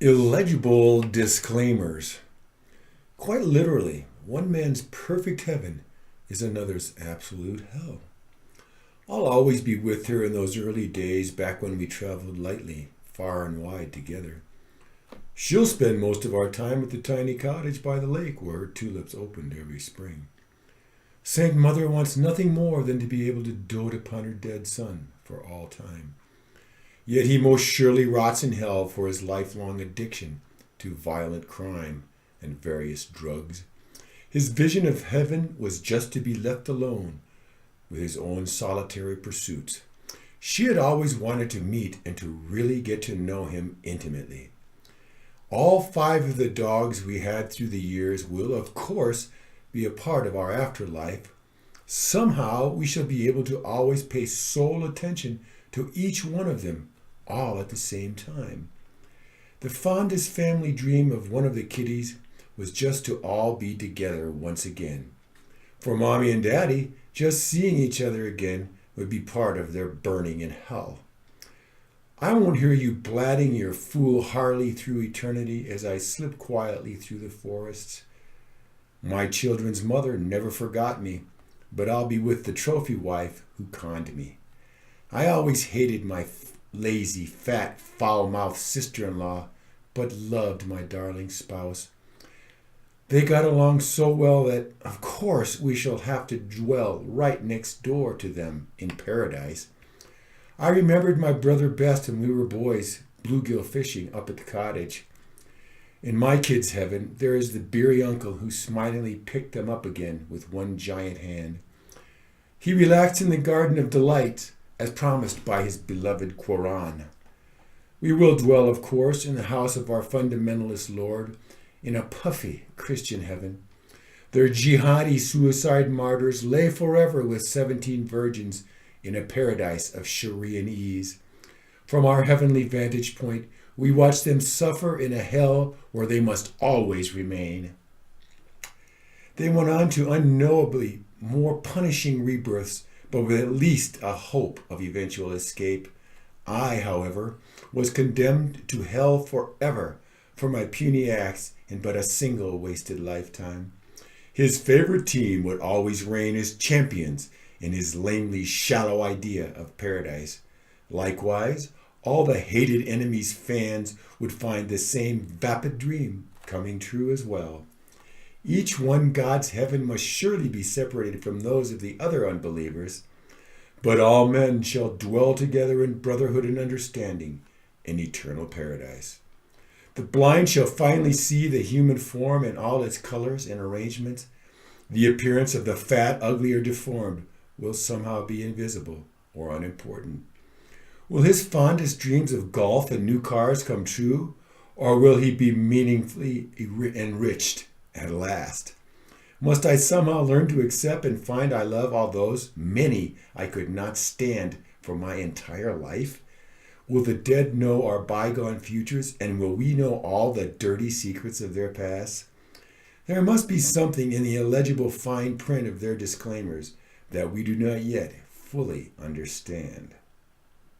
Illegible disclaimers. Quite literally, one man's perfect heaven is another's absolute hell. I'll always be with her in those early days back when we traveled lightly, far and wide together. She'll spend most of our time at the tiny cottage by the lake where her tulips opened every spring. Saint Mother wants nothing more than to be able to dote upon her dead son for all time. Yet he most surely rots in hell for his lifelong addiction to violent crime and various drugs. His vision of heaven was just to be left alone with his own solitary pursuits. She had always wanted to meet and to really get to know him intimately. All 5 of the dogs we had through the years will, of course, be a part of our afterlife. Somehow we shall be able to always pay sole attention to each one of them, all at the same time. The fondest family dream of one of the kitties was just to all be together once again. For Mommy and Daddy, just seeing each other again would be part of their burning in hell. I won't hear you blatting your foolhardy through eternity as I slip quietly through the forests. My children's mother never forgot me, but I'll be with the trophy wife who conned me. I always hated my lazy, fat, foul-mouthed sister-in-law, but loved my darling spouse. They got along so well that, of course, we shall have to dwell right next door to them in paradise. I remembered my brother best when we were boys, bluegill fishing up at the cottage. In my kids' heaven, there is the beery uncle who smilingly picked them up again with one giant hand. He relaxed in the garden of delight, as promised by his beloved Quoran. We will dwell, of course, in the house of our fundamentalist Lord, in a puffy Christian heaven. Their Jihadi suicide martyrs lay forever with 17 virgins in a paradise of Sharian ease. From our heavenly vantage point, we watch them suffer in a hell where they must always remain. They went on to unknowably more punishing rebirths, but with at least a hope of eventual escape. I, however, was condemned to hell forever for my puny acts in but a single wasted lifetime. His favorite team would always reign as champions in his lamely shallow idea of paradise. Likewise, all the hated enemy's fans would find the same vapid dream coming true as well. Each one God's heaven must surely be separated from those of the other unbelievers, but all men shall dwell together in brotherhood and understanding in eternal paradise. The blind shall finally see the human form in all its colors and arrangements. The appearance of the fat, ugly, or deformed will somehow be invisible or unimportant. Will his fondest dreams of golf and new cars come true, or will he be meaningfully enriched at last? Must I somehow learn to accept and find I love all those, many, I could not stand for my entire life? Will the dead know our bygone futures, and will we know all the dirty secrets of their past? There must be something in the illegible fine print of their disclaimers that we do not yet fully understand.